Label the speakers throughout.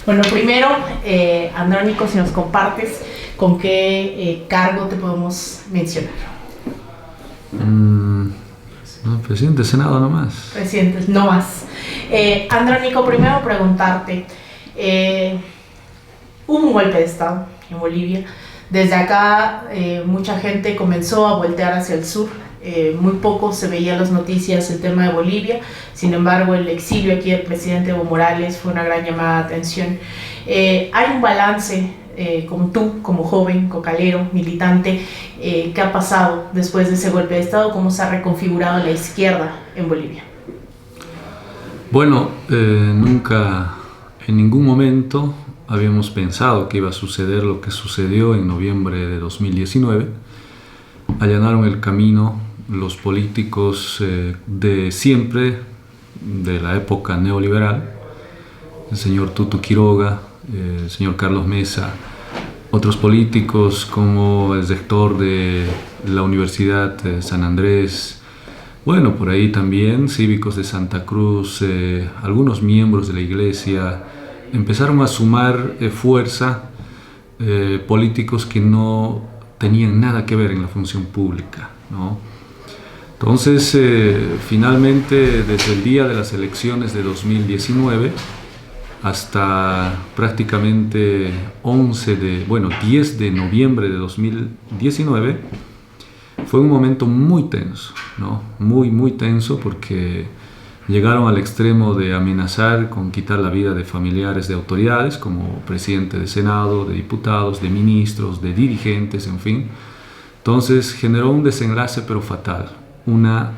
Speaker 1: Bueno, primero, Andrónico, si nos compartes con qué cargo te podemos mencionar.
Speaker 2: No, presidente del Senado nomás.
Speaker 1: Presidente, no más. Andrónico, primero preguntarte, hubo un golpe de Estado en Bolivia. Desde acá mucha gente comenzó a voltear hacia el sur. Muy poco se veía en las noticias el tema de Bolivia. Sin embargo, el exilio aquí del presidente Evo Morales fue una gran llamada de atención. Hay un balance, como tú, como joven, cocalero, militante, ¿qué ha pasado después de ese golpe de Estado? ¿Cómo se ha reconfigurado la izquierda en Bolivia?
Speaker 2: Bueno, nunca, en ningún momento habíamos pensado que iba a suceder lo que sucedió en noviembre de 2019. Allanaron el camino los políticos de siempre, de la época neoliberal, el señor Tuto Quiroga, el señor Carlos Mesa, otros políticos como el rector de la Universidad de San Andrés, bueno, por ahí también cívicos de Santa Cruz, algunos miembros de la iglesia, empezaron a sumar fuerza, políticos que no tenían nada que ver en la función pública, ¿no? Entonces, finalmente, desde el día de las elecciones de 2019 hasta prácticamente 10 de noviembre de 2019, fue un momento muy tenso, ¿no? Muy tenso, porque llegaron al extremo de amenazar con quitar la vida de familiares de autoridades, como presidente de Senado, de diputados, de ministros, de dirigentes, en fin. Entonces generó un desenlace pero fatal, una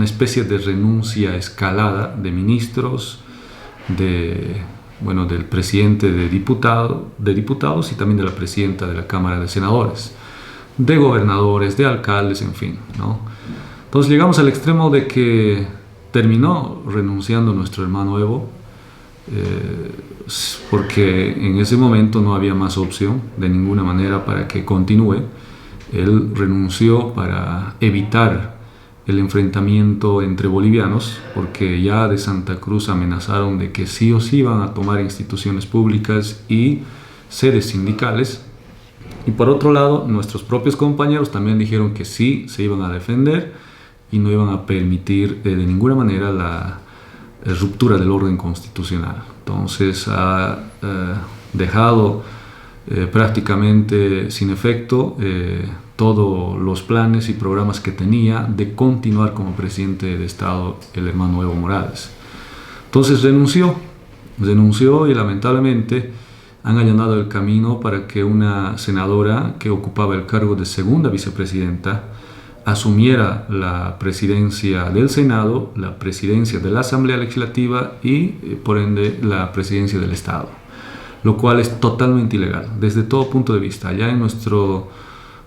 Speaker 2: especie de renuncia escalada de ministros, del presidente de diputados y también de la presidenta de la Cámara de Senadores, de gobernadores, de alcaldes, en fin, ¿no? Entonces llegamos al extremo de que terminó renunciando nuestro hermano Evo, porque en ese momento no había más opción de ninguna manera para que continúe. Él renunció para evitar el enfrentamiento entre bolivianos, porque ya de Santa Cruz amenazaron de que sí o sí iban a tomar instituciones públicas y sedes sindicales. Y por otro lado, nuestros propios compañeros también dijeron que sí se iban a defender y no iban a permitir de ninguna manera la ruptura del orden constitucional. Entonces ha dejado prácticamente sin efecto todos los planes y programas que tenía de continuar como presidente de Estado el hermano Evo Morales. Entonces renunció y lamentablemente han allanado el camino para que una senadora que ocupaba el cargo de segunda vicepresidenta asumiera la presidencia del Senado, la presidencia de la Asamblea Legislativa y, por ende, la presidencia del Estado, lo cual es totalmente ilegal desde todo punto de vista. Ya en nuestro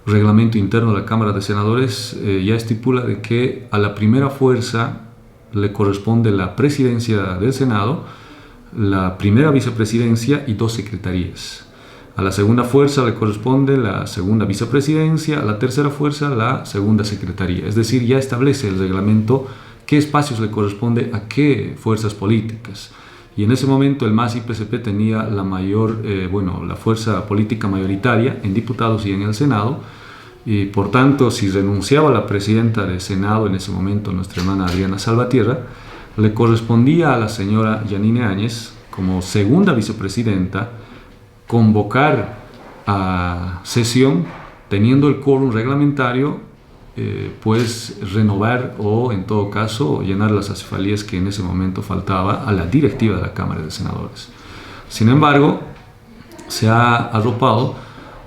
Speaker 2: reglamento interno de la Cámara de Senadores ya estipula de que a la primera fuerza le corresponde la presidencia del Senado, la primera vicepresidencia y 2 secretarías. A la segunda fuerza le corresponde la segunda vicepresidencia, a la tercera fuerza la segunda secretaría. Es decir, ya establece el reglamento qué espacios le corresponde a qué fuerzas políticas. Y en ese momento el MAS y PCP tenía la fuerza política mayoritaria en diputados y en el Senado. Y por tanto, si renunciaba la presidenta del Senado en ese momento, nuestra hermana Adriana Salvatierra, le correspondía a la señora Yanine Áñez, como segunda vicepresidenta, convocar a sesión, teniendo el quórum reglamentario, renovar o, en todo caso, llenar las acefalías que en ese momento faltaba a la directiva de la Cámara de Senadores. Sin embargo, se ha arropado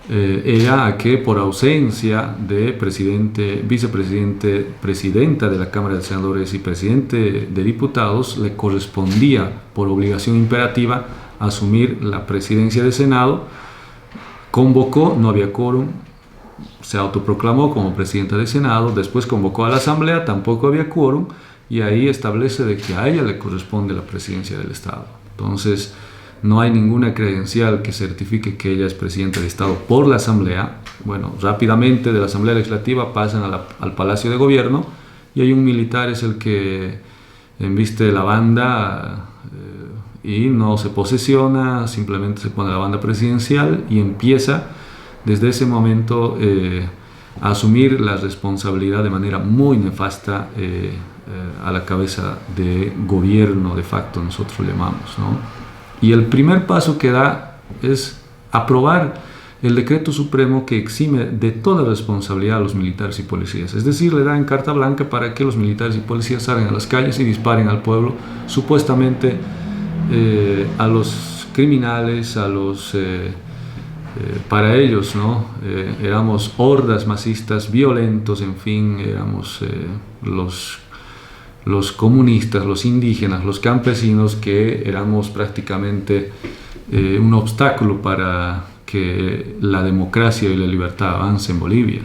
Speaker 2: ella a que, por ausencia de presidente, vicepresidente, presidenta de la Cámara de Senadores y presidente de diputados, le correspondía por obligación imperativa asumir la presidencia del Senado. Convocó, no había quórum, se autoproclamó como presidenta del Senado, después convocó a la Asamblea, tampoco había quórum, y ahí establece de que a ella le corresponde la presidencia del Estado. Entonces, no hay ninguna credencial que certifique que ella es presidenta de Estado por la Asamblea. Bueno, rápidamente de la Asamblea Legislativa pasan al Palacio de Gobierno y hay un militar, es el que embiste la banda y no se posesiona, simplemente se pone la banda presidencial y empieza desde ese momento a asumir la responsabilidad de manera muy nefasta a la cabeza de gobierno de facto, nosotros llamamos, ¿no? Y el primer paso que da es aprobar el decreto supremo que exime de toda responsabilidad a los militares y policías. Es decir, le dan carta blanca para que los militares y policías salgan a las calles y disparen al pueblo, supuestamente a los criminales, a los... para ellos, ¿no? Éramos hordas masistas, violentos, en fin, éramos los comunistas, los indígenas, los campesinos, que éramos prácticamente un obstáculo para que la democracia y la libertad avance en Bolivia.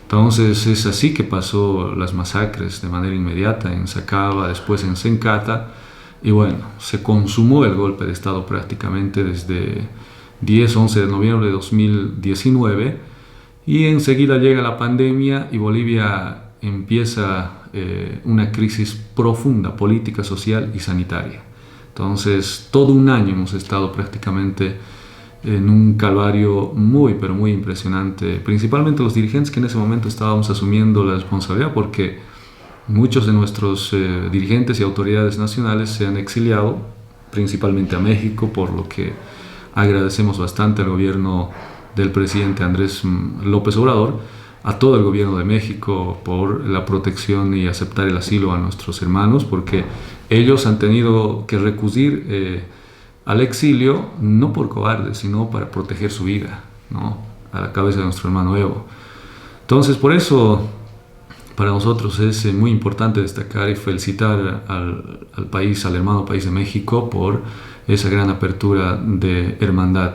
Speaker 2: Entonces es así que pasó las masacres de manera inmediata en Sacaba, después en Sencata, y bueno, se consumó el golpe de Estado prácticamente desde 10-11 de noviembre de 2019, y enseguida llega la pandemia y Bolivia empieza una crisis profunda, política, social y sanitaria. Entonces todo un año hemos estado prácticamente en un calvario muy, pero muy impresionante, principalmente los dirigentes que en ese momento estábamos asumiendo la responsabilidad, porque muchos de nuestros dirigentes y autoridades nacionales se han exiliado, principalmente a México, por lo que agradecemos bastante al gobierno del presidente Andrés López Obrador, a todo el gobierno de México por la protección y aceptar el asilo a nuestros hermanos, porque ellos han tenido que recurrir al exilio no por cobardes, sino para proteger su vida, ¿no? A la cabeza de nuestro hermano Evo. Entonces, por eso, para nosotros es muy importante destacar y felicitar al país, al hermano país de México, por esa gran apertura de hermandad.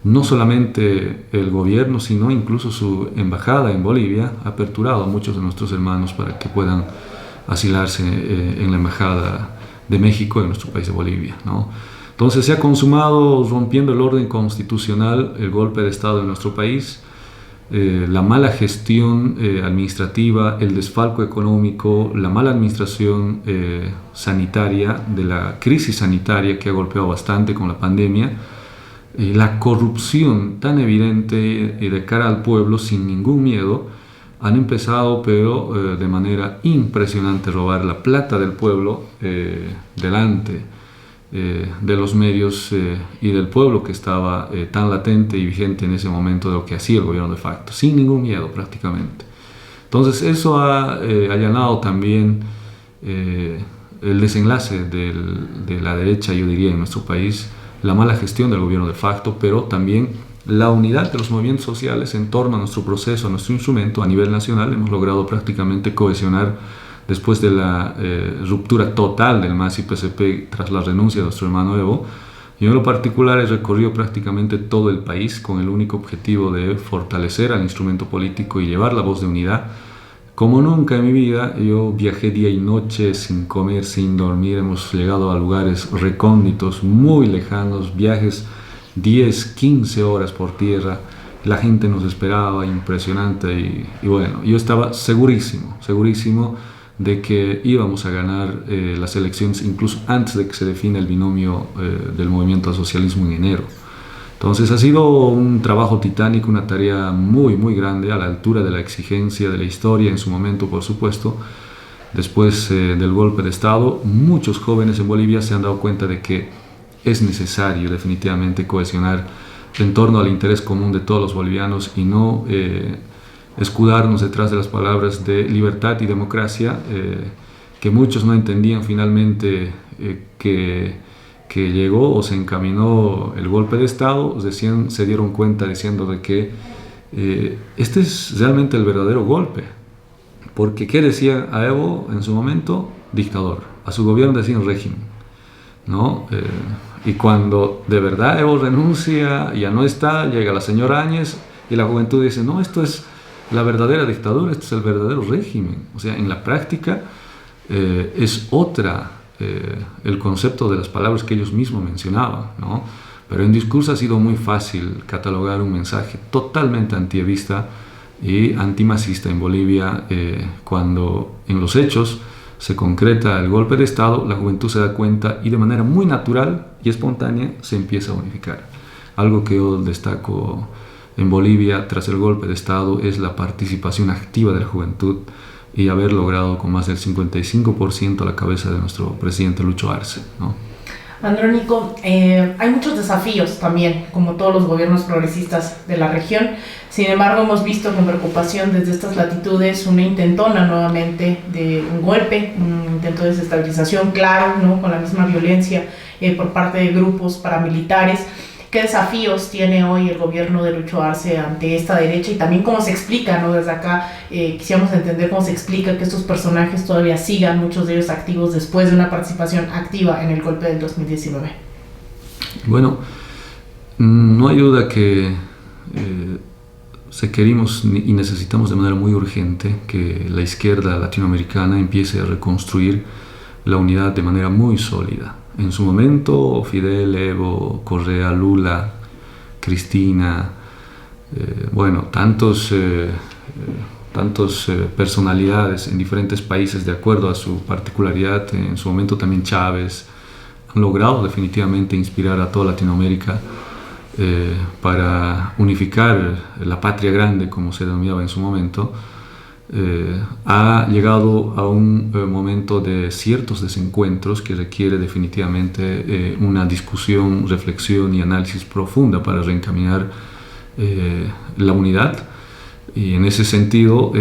Speaker 2: No solamente el gobierno, sino incluso su embajada en Bolivia ha aperturado a muchos de nuestros hermanos para que puedan asilarse en la embajada de México en nuestro país de Bolivia, ¿no? Entonces se ha consumado, rompiendo el orden constitucional, el golpe de Estado en nuestro país, la mala gestión administrativa, el desfalco económico, la mala administración sanitaria, de la crisis sanitaria que ha golpeado bastante con la pandemia, la corrupción tan evidente de cara al pueblo sin ningún miedo. Han empezado, pero de manera impresionante, a robar la plata del pueblo delante de los medios y del pueblo, que estaba tan latente y vigente en ese momento de lo que hacía el gobierno de facto, sin ningún miedo prácticamente. Entonces eso ha allanado también el desenlace de la derecha, yo diría, en nuestro país, la mala gestión del gobierno de facto, pero también la unidad de los movimientos sociales en torno a nuestro proceso, a nuestro instrumento a nivel nacional. Hemos logrado prácticamente cohesionar después de la ruptura total del MAS y PCP tras la renuncia de nuestro hermano Evo. Yo en lo particular he recorrido prácticamente todo el país con el único objetivo de fortalecer al instrumento político y llevar la voz de unidad. Como nunca en mi vida, yo viajé día y noche sin comer, sin dormir. Hemos llegado a lugares recónditos, muy lejanos, viajes 10, 15 horas por tierra. La gente nos esperaba, impresionante, y bueno, yo estaba segurísimo de que íbamos a ganar las elecciones incluso antes de que se defina el binomio del movimiento al socialismo en enero. Entonces ha sido un trabajo titánico, una tarea muy, muy grande, a la altura de la exigencia de la historia en su momento, por supuesto. Después del golpe de Estado, muchos jóvenes en Bolivia se han dado cuenta de que es necesario definitivamente cohesionar en torno al interés común de todos los bolivianos y no escudarnos detrás de las palabras de libertad y democracia, que muchos no entendían finalmente que llegó o se encaminó el golpe de Estado. Se dieron cuenta diciendo de que este es realmente el verdadero golpe, porque ¿qué decía a Evo en su momento? Dictador. A su gobierno decían régimen, ¿no? Y cuando de verdad Evo renuncia, ya no está, llega la señora Áñez y la juventud dice, no, esto es la verdadera dictadura, esto es el verdadero régimen. O sea, en la práctica es otra el concepto de las palabras que ellos mismos mencionaban, ¿no? Pero en discurso ha sido muy fácil catalogar un mensaje totalmente antievista y antimasista en Bolivia, cuando en los hechos se concreta el golpe de Estado, la juventud se da cuenta y de manera muy natural y espontánea se empieza a unificar. Algo que yo destaco en Bolivia tras el golpe de Estado es la participación activa de la juventud y haber logrado con más del 55% a la cabeza de nuestro presidente Lucho Arce, ¿no?
Speaker 1: Andrónico, hay muchos desafíos también, como todos los gobiernos progresistas de la región. Sin embargo, hemos visto con preocupación desde estas latitudes una intentona nuevamente de un golpe, un intento de desestabilización, claro, ¿no?, con la misma violencia por parte de grupos paramilitares. ¿Qué desafíos tiene hoy el gobierno de Lucho Arce ante esta derecha? Y también cómo se explica, ¿no? Desde acá quisiéramos entender cómo se explica que estos personajes todavía sigan, muchos de ellos activos después de una participación activa en el golpe del 2019.
Speaker 2: Bueno, no hay duda que queremos y necesitamos de manera muy urgente que la izquierda latinoamericana empiece a reconstruir la unidad de manera muy sólida. En su momento, Fidel, Evo, Correa, Lula, Cristina, tantos personalidades en diferentes países de acuerdo a su particularidad. En su momento también Chávez han logrado definitivamente inspirar a toda Latinoamérica para unificar la patria grande, como se denominaba en su momento. Ha llegado a un momento de ciertos desencuentros que requiere definitivamente una discusión, reflexión y análisis profunda para reencaminar la unidad. Y en ese sentido,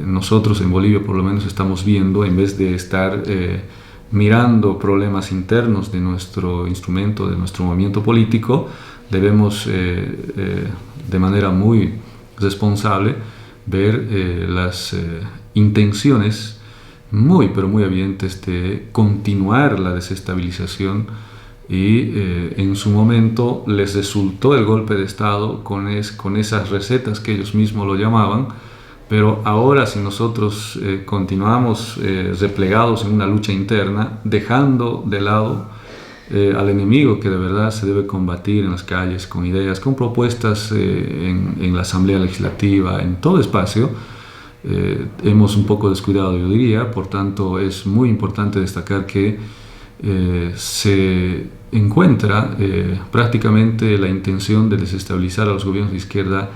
Speaker 2: nosotros en Bolivia por lo menos estamos viendo, en vez de estar mirando problemas internos de nuestro instrumento, de nuestro movimiento político, debemos de manera muy responsable ver las intenciones muy pero muy evidentes de continuar la desestabilización y en su momento les resultó el golpe de Estado con esas recetas que ellos mismos lo llamaban, pero ahora si nosotros continuamos replegados en una lucha interna, dejando de lado al enemigo que de verdad se debe combatir en las calles, con ideas, con propuestas en la Asamblea Legislativa, en todo espacio, hemos un poco descuidado, yo diría. Por tanto, es muy importante destacar que se encuentra prácticamente la intención de desestabilizar a los gobiernos de izquierda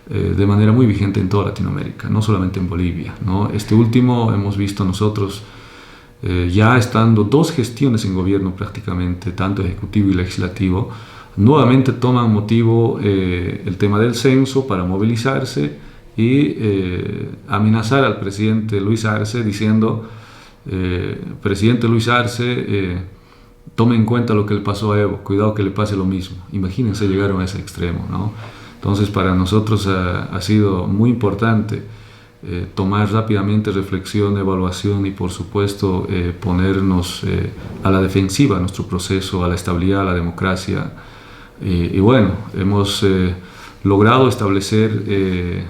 Speaker 2: de manera muy vigente en toda Latinoamérica, no solamente en Bolivia, ¿no? Este último hemos visto nosotros ya estando 2 gestiones en gobierno prácticamente, tanto ejecutivo y legislativo, nuevamente toman motivo el tema del censo para movilizarse y amenazar al presidente Luis Arce diciendo, presidente Luis Arce, tome en cuenta lo que le pasó a Evo, cuidado que le pase lo mismo. Imagínense, llegaron a ese extremo, ¿no? Entonces para nosotros ha sido muy importante tomar rápidamente reflexión, evaluación y por supuesto ponernos a la defensiva a nuestro proceso, a la estabilidad, a la democracia. Y bueno, hemos logrado establecer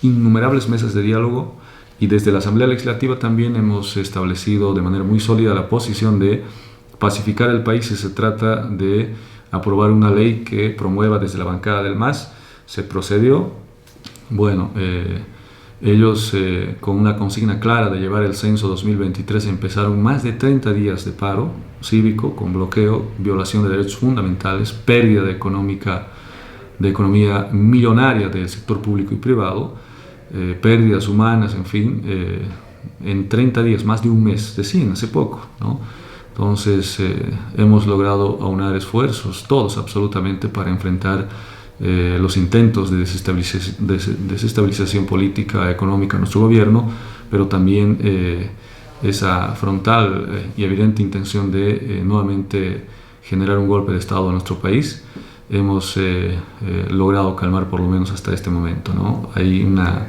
Speaker 2: innumerables mesas de diálogo y desde la Asamblea Legislativa también hemos establecido de manera muy sólida la posición de pacificar el país si se trata de aprobar una ley que promueva desde la bancada del MAS. Se procedió. Bueno, ellos con una consigna clara de llevar el censo 2023 empezaron más de 30 días de paro cívico con bloqueo, violación de derechos fundamentales, pérdida de economía millonaria del sector público y privado, pérdidas humanas, en fin, en 30 días, más de un mes, decían hace poco, ¿no? Entonces hemos logrado aunar esfuerzos, todos absolutamente, para enfrentar los intentos de desestabilización política, económica en nuestro gobierno, pero también esa frontal y evidente intención de nuevamente generar un golpe de Estado en nuestro país. Hemos logrado calmar por lo menos hasta este momento, ¿no? Hay una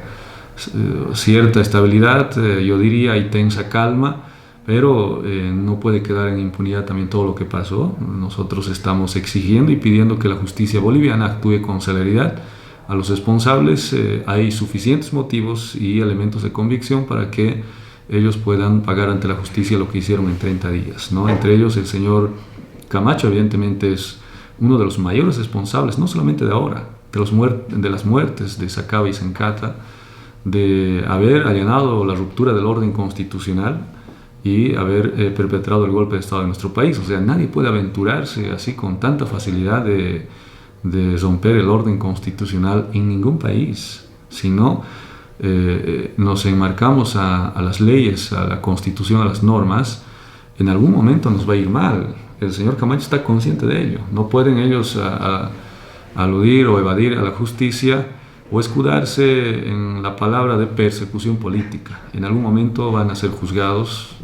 Speaker 2: cierta estabilidad, yo diría, hay tensa calma, pero no puede quedar en impunidad también todo lo que pasó. Nosotros estamos exigiendo y pidiendo que la justicia boliviana actúe con celeridad. A los responsables hay suficientes motivos y elementos de convicción para que ellos puedan pagar ante la justicia lo que hicieron en 30 días, ¿no? Entre ellos el señor Camacho evidentemente es uno de los mayores responsables, no solamente de ahora, de las muertes de Sacaba y Sencata, de haber allanado la ruptura del orden constitucional y haber perpetrado el golpe de Estado en nuestro país. O sea, nadie puede aventurarse así con tanta facilidad de romper el orden constitucional en ningún país. Si no, nos enmarcamos a las leyes, a la Constitución, a las normas, en algún momento nos va a ir mal. El señor Camacho está consciente de ello. No pueden ellos aludir o evadir a la justicia o escudarse en la palabra de persecución política. En algún momento van a ser juzgados,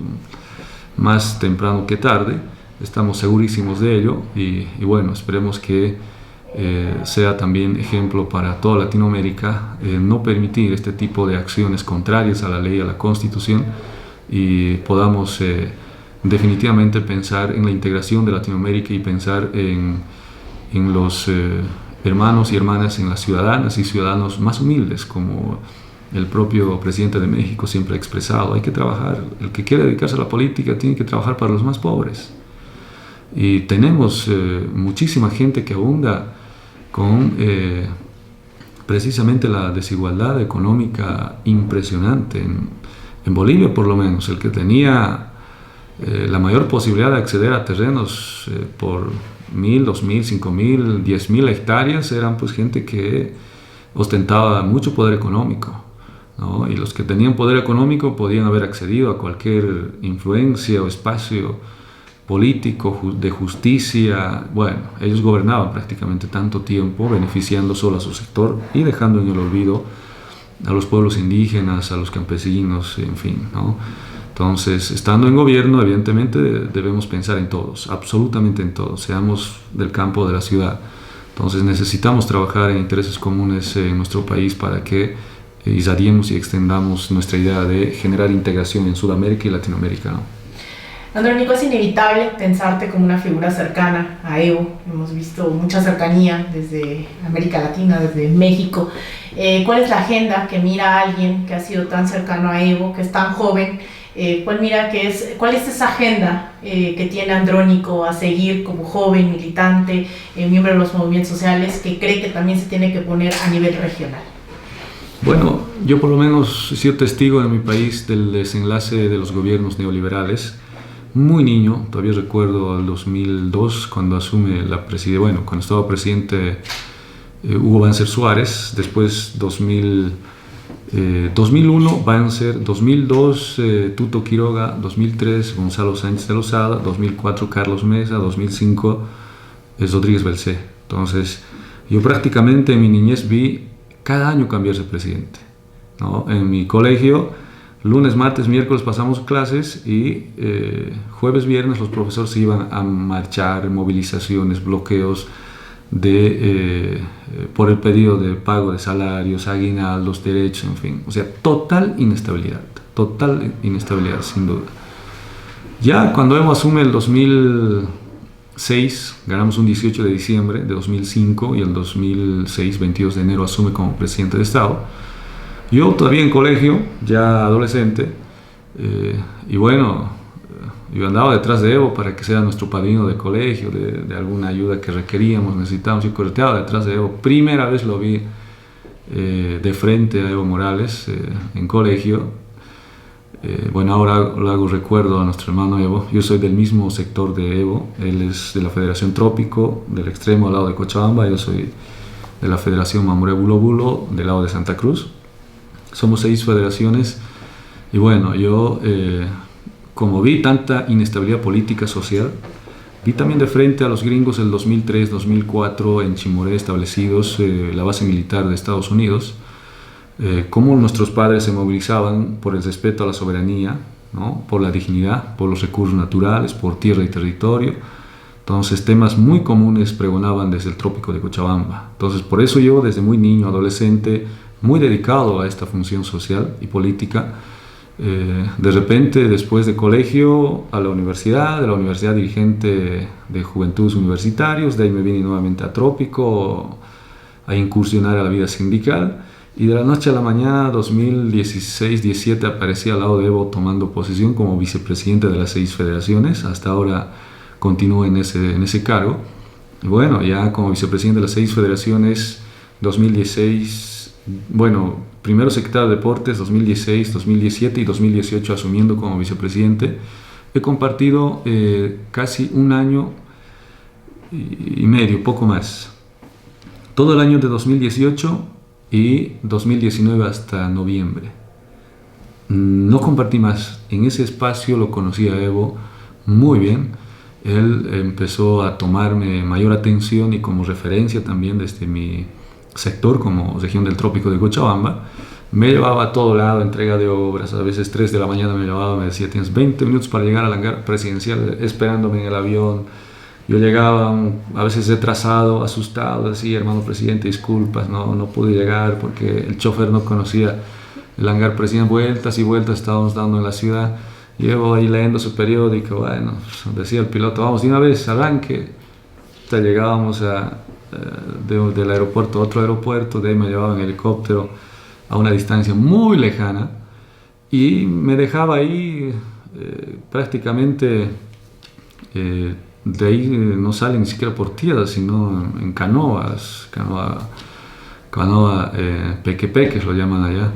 Speaker 2: más temprano que tarde, estamos segurísimos de ello, y bueno, esperemos que sea también ejemplo para toda Latinoamérica, no permitir este tipo de acciones contrarias a la ley, a la Constitución, y podamos definitivamente pensar en la integración de Latinoamérica y pensar en los hermanos y hermanas, en las ciudadanas y ciudadanos más humildes, como el propio presidente de México siempre ha expresado. Hay que trabajar, el que quiere dedicarse a la política tiene que trabajar para los más pobres. Y tenemos muchísima gente que abunda con precisamente la desigualdad económica impresionante. En Bolivia, por lo menos, el que tenía la mayor posibilidad de acceder a terrenos por 1.000, 2.000, 5.000, 10.000 hectáreas eran pues gente que ostentaba mucho poder económico, ¿no? Y los que tenían poder económico podían haber accedido a cualquier influencia o espacio político, de justicia. Bueno, ellos gobernaban prácticamente tanto tiempo beneficiando solo a su sector y dejando en el olvido a los pueblos indígenas, a los campesinos, en fin, ¿no? Entonces, estando en gobierno, evidentemente debemos pensar en todos, absolutamente en todos, seamos del campo o de la ciudad. Entonces, necesitamos trabajar en intereses comunes en nuestro país para que irradiemos y extendamos nuestra idea de generar integración en Sudamérica y Latinoamérica, ¿no?
Speaker 1: Andrónico, es inevitable pensarte como una figura cercana a Evo. Hemos visto mucha cercanía desde América Latina, desde México. ¿Cuál es la agenda que mira a alguien que ha sido tan cercano a Evo, que es tan joven? ¿Cuál es esa agenda que tiene Andrónico a seguir como joven, militante, miembro de los movimientos sociales, que cree que también se tiene que poner a nivel regional?
Speaker 2: Bueno, yo por lo menos he sido testigo en mi país del desenlace de los gobiernos neoliberales. Muy niño, todavía recuerdo el 2002 cuando asume la presidencia, bueno, cuando estaba presidente Hugo Banzer Suárez, después 2001 Banzer, 2002 Tuto Quiroga, 2003 Gonzalo Sánchez de Lozada, 2004 Carlos Mesa, 2005 Rodríguez Belcé. Entonces, yo prácticamente en mi niñez vi cada año cambiarse presidente, ¿no? En mi colegio, lunes, martes, miércoles pasamos clases y jueves, viernes los profesores se iban a marchar, movilizaciones, bloqueos por el pedido de pago de salarios, aguinaldos, derechos, en fin. O sea, total inestabilidad sin duda. Ya cuando Evo asume el 2006, ganamos un 18 de diciembre de 2005 y el 2006, 22 de enero, asume como presidente de Estado. Yo todavía en colegio, ya adolescente, y bueno, yo andaba detrás de Evo para que sea nuestro padrino de colegio, de alguna ayuda que requeríamos, necesitábamos. Yo correteaba detrás de Evo. Primera vez lo vi de frente a Evo Morales en colegio. Bueno, ahora le hago recuerdo a nuestro hermano Evo. Yo soy del mismo sector de Evo. Él es de la Federación Trópico, del extremo al lado de Cochabamba. Yo soy de la Federación Mamoré Bulo Bulo, del lado de Santa Cruz. Somos 6 federaciones y bueno, yo como vi tanta inestabilidad política social, vi también de frente a los gringos el 2003-2004 en Chimoré establecidos, la base militar de Estados Unidos, cómo nuestros padres se movilizaban por el respeto a la soberanía, ¿no? Por la dignidad, por los recursos naturales, por tierra y territorio. Entonces, temas muy comunes pregonaban desde el trópico de Cochabamba. Entonces, por eso yo desde muy niño, adolescente, muy dedicado a esta función social y política, de repente después de colegio a la universidad, de la universidad dirigente de Juventudes Universitarios, de ahí me vine nuevamente a Trópico a incursionar a la vida sindical y de la noche a la mañana 2016-17 aparecí al lado de Evo tomando posesión como vicepresidente de las 6 federaciones. Hasta ahora continúo en ese cargo y bueno, ya como vicepresidente de las 6 federaciones 2016 bueno, primero secretario de Deportes 2016, 2017 y 2018 asumiendo como vicepresidente. He compartido casi un año y medio, poco más. Todo el año de 2018 y 2019 hasta noviembre. No compartí más. En ese espacio lo conocí a Evo muy bien. Él empezó a tomarme mayor atención y como referencia también desde mi sector como región del trópico de Cochabamba. Me llevaba a todo lado, entrega de obras, a veces 3 de la mañana me llevaba, me decía, tienes 20 minutos para llegar al hangar presidencial, esperándome en el avión. Yo llegaba a veces retrasado, asustado, decía, hermano presidente, disculpas, no pude llegar porque el chofer no conocía el hangar presidencial, vueltas y vueltas estábamos dando en la ciudad. Llevo ahí leyendo su periódico, bueno, decía el piloto, vamos de una vez, arranque. Hasta llegábamos del aeropuerto a otro aeropuerto, de ahí me llevaba en helicóptero a una distancia muy lejana y me dejaba ahí prácticamente, de ahí no sale ni siquiera por tierra, sino en canoa peque lo llaman allá.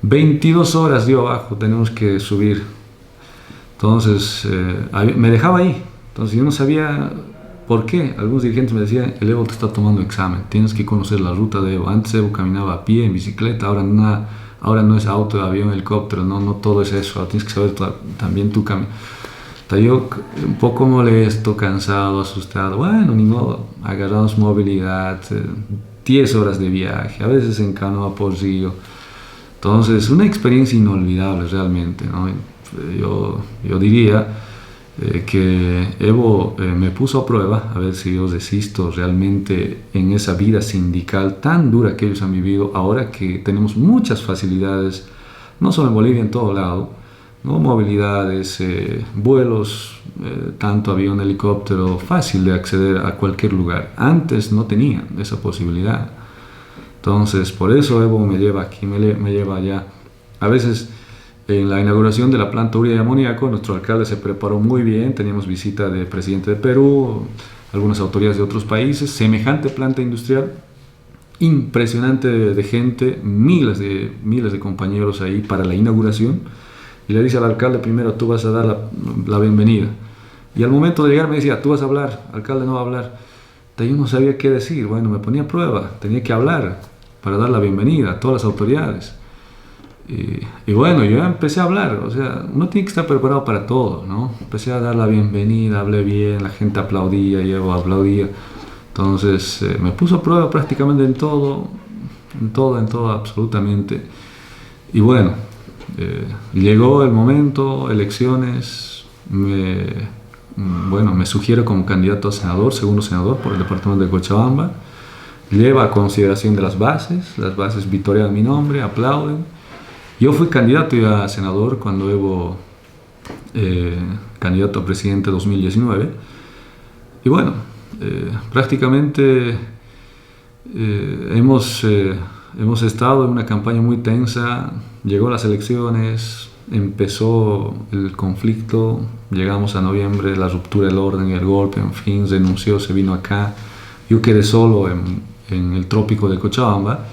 Speaker 2: 22 horas dio abajo, tenemos que subir. Entonces me dejaba ahí, entonces yo no sabía por qué. Algunos dirigentes me decían, el Evo te está tomando examen, tienes que conocer la ruta de Evo. Antes Evo caminaba a pie, en bicicleta, ahora no es auto, avión, helicóptero, no todo es eso, ahora tienes que saber también tu camino. Yo un poco molesto, cansado, asustado, bueno, ni modo, agarramos movilidad, 10 horas de viaje, a veces en canoa por río. Entonces, una experiencia inolvidable realmente, ¿no? Yo diría que Evo me puso a prueba a ver si yo resisto realmente en esa vida sindical tan dura que ellos han vivido, ahora que tenemos muchas facilidades, no solo en Bolivia, en todo lado, ¿no? Movilidades, vuelos, tanto avión, helicóptero, fácil de acceder a cualquier lugar. Antes no tenían esa posibilidad. Entonces, por eso Evo me lleva aquí, me lleva allá. A veces, en la inauguración de la planta urea y amoníaco, nuestro alcalde se preparó muy bien, teníamos visita del presidente de Perú, algunas autoridades de otros países, semejante planta industrial, impresionante de gente, miles de compañeros ahí para la inauguración, y le dice al alcalde, primero tú vas a dar la bienvenida. Y al momento de llegar me decía, tú vas a hablar, alcalde no va a hablar. Yo no sabía qué decir, bueno, me ponía a prueba, tenía que hablar para dar la bienvenida a todas las autoridades. Y bueno, yo empecé a hablar, o sea, uno tiene que estar preparado para todo, ¿no? Empecé a dar la bienvenida, hablé bien, la gente aplaudía, yo aplaudía. Entonces me puso a prueba prácticamente en todo, absolutamente. Y bueno, llegó el momento, elecciones, me sugiere como candidato a senador, segundo senador por el departamento de Cochabamba. Lleva a consideración de las bases vitorean mi nombre, aplauden. Yo fui candidato ya a senador cuando Evo, candidato a presidente 2019. Y bueno, prácticamente hemos estado en una campaña muy tensa. Llegó las elecciones, empezó el conflicto, llegamos a noviembre, la ruptura del orden, el golpe, en fin, renunció, se vino acá. Yo quedé solo en el trópico de Cochabamba,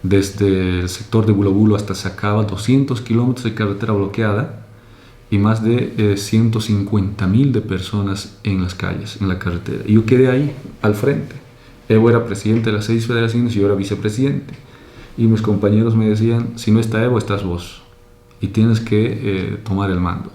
Speaker 2: desde el sector de Bulobulo hasta Sacaba, 200 kilómetros de carretera bloqueada y más de 150.000 de personas en las calles, en la carretera. Y yo quedé ahí, al frente. Evo era presidente de las 6 federaciones y yo era vicepresidente. Y mis compañeros me decían, si no está Evo, estás vos. Y tienes que tomar el mando.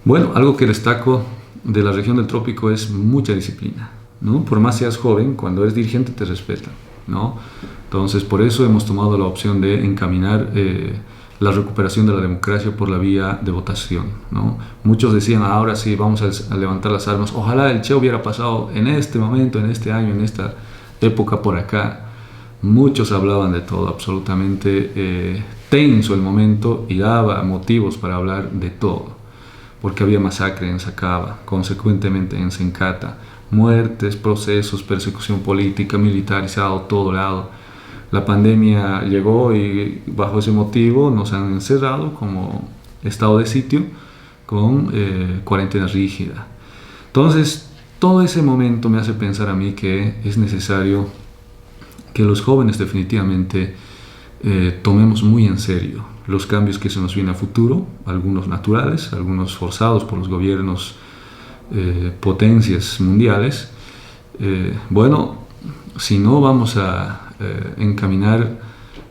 Speaker 2: Bueno, algo que destaco de la región del trópico es mucha disciplina, ¿no? Por más seas joven, cuando eres dirigente te respetan, ¿no? Entonces, por eso hemos tomado la opción de encaminar la recuperación de la democracia por la vía de votación, ¿no? Muchos decían, ahora sí, vamos a levantar las armas. Ojalá el Che hubiera pasado en este momento, en este año, en esta época por acá. Muchos hablaban de todo, absolutamente tenso el momento y daba motivos para hablar de todo, porque había masacre en Sacaba, consecuentemente en Sencata, muertes, procesos, persecución política, militarizado, todo lado. La pandemia llegó y bajo ese motivo nos han encerrado como estado de sitio con cuarentena rígida. Entonces, todo ese momento me hace pensar a mí que es necesario que los jóvenes definitivamente tomemos muy en serio los cambios que se nos vienen a futuro, algunos naturales, algunos forzados por los gobiernos, potencias mundiales. Bueno, si no vamos a encaminar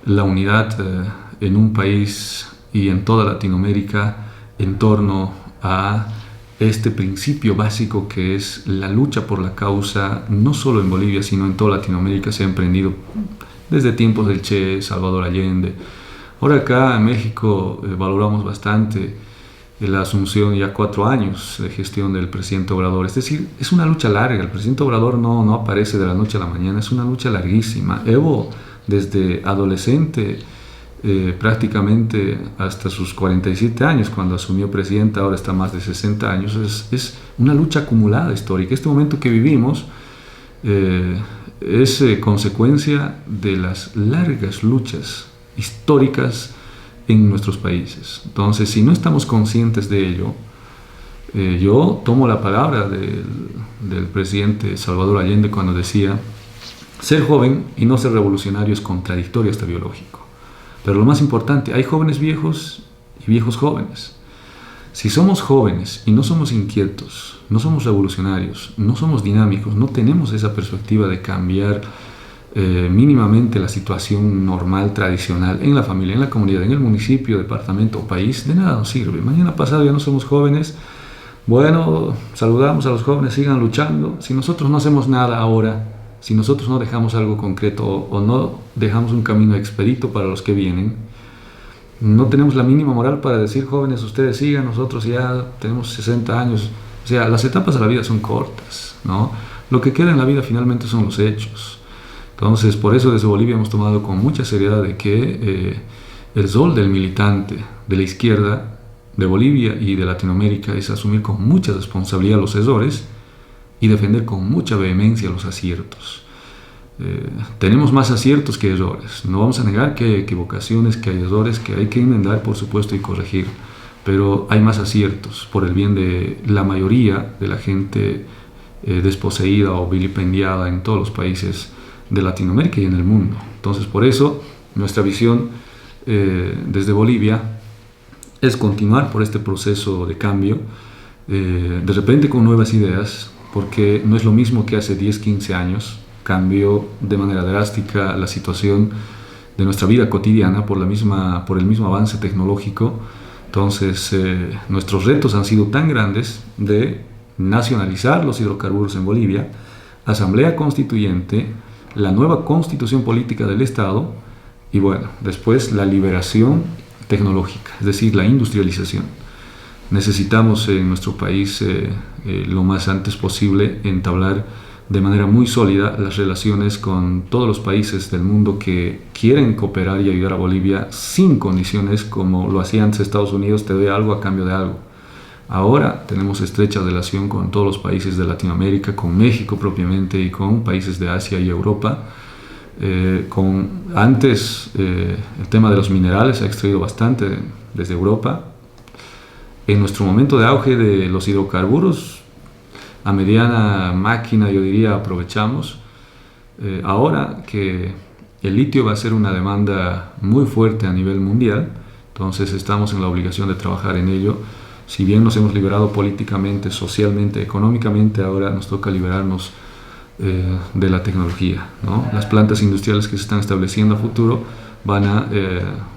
Speaker 2: la unidad en un país y en toda Latinoamérica en torno a este principio básico que es la lucha por la causa, no solo en Bolivia, sino en toda Latinoamérica, se ha emprendido desde tiempos del Che, Salvador Allende. Ahora acá en México valoramos bastante la asunción ya 4 años de gestión del presidente Obrador. Es decir, es una lucha larga. El presidente Obrador no aparece de la noche a la mañana, es una lucha larguísima. Evo, desde adolescente, prácticamente hasta sus 47 años, cuando asumió presidente, ahora está más de 60 años, es una lucha acumulada histórica. Este momento que vivimos es consecuencia de las largas luchas históricas en nuestros países. Entonces, si no estamos conscientes de ello, yo tomo la palabra del presidente Salvador Allende cuando decía: ser joven y no ser revolucionario es contradictorio hasta biológico. Pero lo más importante, hay jóvenes viejos y viejos jóvenes. Si somos jóvenes y no somos inquietos, no somos revolucionarios, no somos dinámicos, no tenemos esa perspectiva de cambiar mínimamente la situación normal, tradicional, en la familia, en la comunidad, en el municipio, departamento o país, de nada nos sirve. Mañana pasado ya no somos jóvenes. Bueno, saludamos a los jóvenes, sigan luchando. Si nosotros no hacemos nada ahora, si nosotros no dejamos algo concreto o no dejamos un camino expedito para los que vienen, no tenemos la mínima moral para decir: jóvenes, ustedes sigan, nosotros ya tenemos 60 años. O sea, las etapas de la vida son cortas, ¿no? Lo que queda en la vida finalmente son los hechos. Entonces, por eso desde Bolivia hemos tomado con mucha seriedad de que el rol del militante de la izquierda de Bolivia y de Latinoamérica es asumir con mucha responsabilidad los errores y defender con mucha vehemencia los aciertos. Tenemos más aciertos que errores. No vamos a negar que hay equivocaciones, que hay errores, que hay que enmendar, por supuesto, y corregir. Pero hay más aciertos por el bien de la mayoría de la gente desposeída o vilipendiada en todos los países de Latinoamérica y en el mundo. Entonces, por eso, nuestra visión desde Bolivia es continuar por este proceso de cambio, de repente con nuevas ideas, porque no es lo mismo que hace 10, 15 años. Cambió de manera drástica la situación de nuestra vida cotidiana por el mismo avance tecnológico. Entonces, nuestros retos han sido tan grandes de nacionalizar los hidrocarburos en Bolivia, asamblea constituyente, la nueva constitución política del Estado y, bueno, después la liberación tecnológica, es decir, la industrialización. Necesitamos en nuestro país lo más antes posible entablar de manera muy sólida las relaciones con todos los países del mundo que quieren cooperar y ayudar a Bolivia sin condiciones como lo hacía antes Estados Unidos: te doy algo a cambio de algo. Ahora tenemos estrecha relación con todos los países de Latinoamérica, con México propiamente y con países de Asia y Europa. Antes el tema de los minerales se ha extraído bastante desde Europa. En nuestro momento de auge de los hidrocarburos, a mediana máquina, yo diría, aprovechamos. Ahora que el litio va a ser una demanda muy fuerte a nivel mundial, entonces estamos en la obligación de trabajar en ello. Si bien nos hemos liberado políticamente, socialmente, económicamente, ahora nos toca liberarnos de la tecnología, ¿no? Las plantas industriales que se están estableciendo a futuro van a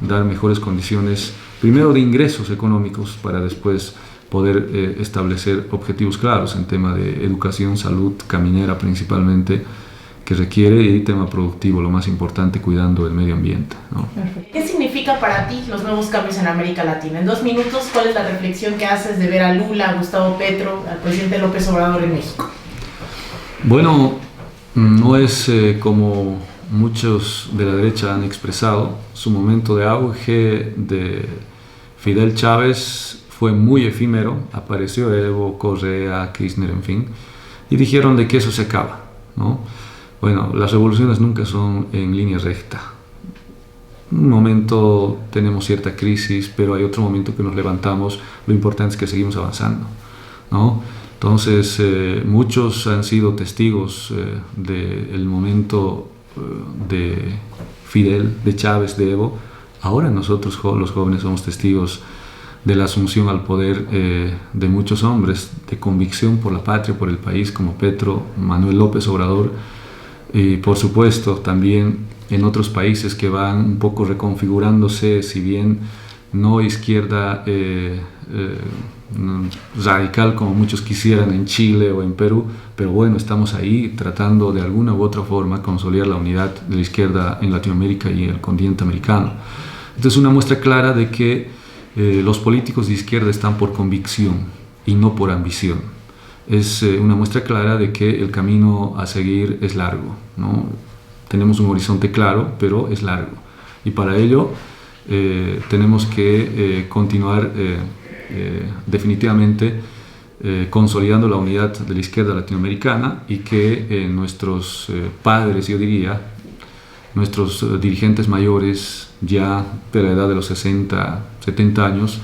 Speaker 2: dar mejores condiciones, primero de ingresos económicos, para después poder establecer objetivos claros en tema de educación, salud, caminera principalmente, que requiere, y tema productivo, lo más importante, cuidando el medio ambiente, ¿no?
Speaker 1: ¿Qué significa para ti los nuevos cambios en América Latina? En 2 minutos, ¿cuál es la reflexión que haces de ver a Lula, a Gustavo Petro, al presidente López Obrador en México?
Speaker 2: Bueno, no es como muchos de la derecha han expresado. Su momento de auge de Fidel Chávez fue muy efímero. Apareció Evo, Correa, Kirchner, en fin, y dijeron de que eso se acaba, ¿no? Bueno, las revoluciones nunca son en línea recta. Un momento tenemos cierta crisis, pero hay otro momento que nos levantamos. Lo importante es que seguimos avanzando, ¿no? Entonces, muchos han sido testigos del momento de Fidel, de Chávez, de Evo. Ahora nosotros los jóvenes somos testigos de la asunción al poder de muchos hombres de convicción por la patria, por el país, como Petro, Manuel López Obrador, y por supuesto también en otros países que van un poco reconfigurándose, si bien no izquierda radical como muchos quisieran en Chile o en Perú, pero bueno, estamos ahí tratando de alguna u otra forma consolidar la unidad de la izquierda en Latinoamérica y en el continente americano. Entonces, una muestra clara de que los políticos de izquierda están por convicción y no por ambición. Es una muestra clara de que el camino a seguir es largo, ¿no? Tenemos un horizonte claro, pero es largo. Y para ello tenemos que continuar definitivamente consolidando la unidad de la izquierda latinoamericana, y que nuestros padres, yo diría, nuestros dirigentes mayores ya de la edad de los 60, 70 años,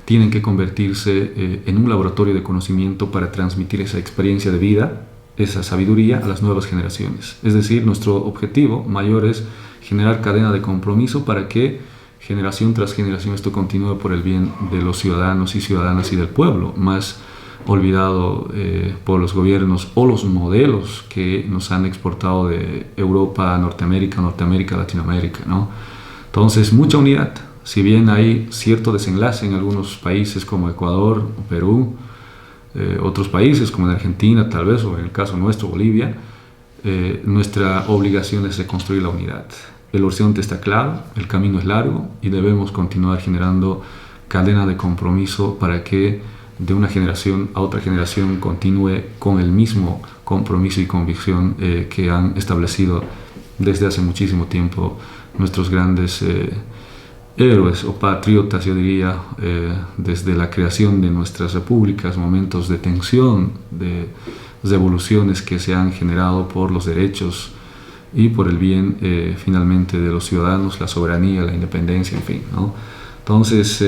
Speaker 2: tienen que convertirse en un laboratorio de conocimiento para transmitir esa experiencia de vida, esa sabiduría a las nuevas generaciones. Es decir, nuestro objetivo mayor es generar cadena de compromiso para que generación tras generación esto continúe por el bien de los ciudadanos y ciudadanas y del pueblo, más olvidado por los gobiernos o los modelos que nos han exportado de Europa a Norteamérica, Latinoamérica, ¿no? Entonces, mucha unidad. Si bien hay cierto desenlace en algunos países como Ecuador o Perú, otros países como en Argentina tal vez, o en el caso nuestro, Bolivia, nuestra obligación es reconstruir la unidad. El horizonte está claro, el camino es largo y debemos continuar generando cadena de compromiso para que de una generación a otra generación continúe con el mismo compromiso y convicción que han establecido desde hace muchísimo tiempo nuestros grandes héroes o patriotas, yo diría, desde la creación de nuestras repúblicas, momentos de tensión, de revoluciones que se han generado por los derechos y por el bien finalmente de los ciudadanos, la soberanía, la independencia, en fin, ¿no? Entonces,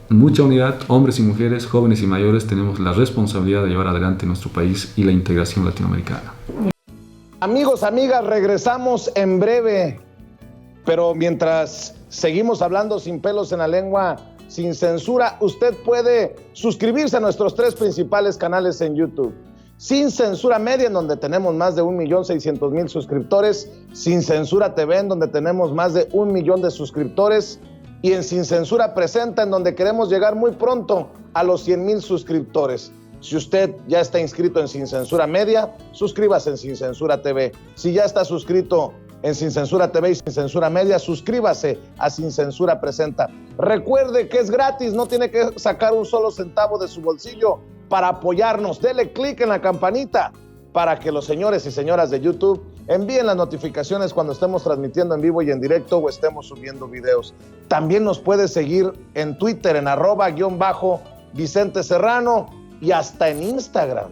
Speaker 2: mucha unidad, hombres y mujeres, jóvenes y mayores, tenemos la responsabilidad de llevar adelante nuestro país y la integración latinoamericana.
Speaker 3: Amigos, amigas, regresamos en breve, pero mientras seguimos hablando sin pelos en la lengua, sin censura, usted puede suscribirse a nuestros 3 principales canales en YouTube. Sin Censura Media, en donde tenemos más de 1.600.000 suscriptores, Sin Censura TV, en donde tenemos más de 1 millón de suscriptores, y en Sin Censura Presenta, en donde queremos llegar muy pronto a los 100,000 suscriptores. Si usted ya está inscrito en Sin Censura Media, suscríbase en Sin Censura TV. Si ya está suscrito en Sin Censura TV y Sin Censura Media, suscríbase a Sin Censura Presenta. Recuerde que es gratis, no tiene que sacar un solo centavo de su bolsillo para apoyarnos. Dele clic en la campanita para que los señores y señoras de YouTube envíen las notificaciones cuando estemos transmitiendo en vivo y en directo o estemos subiendo videos. También nos puede seguir en Twitter en @Vicente Serrano y hasta en Instagram.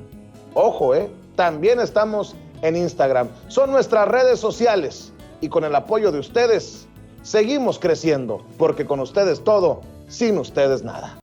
Speaker 3: Ojo, también estamos en Instagram. Son nuestras redes sociales y con el apoyo de ustedes seguimos creciendo, porque con ustedes todo, sin ustedes nada.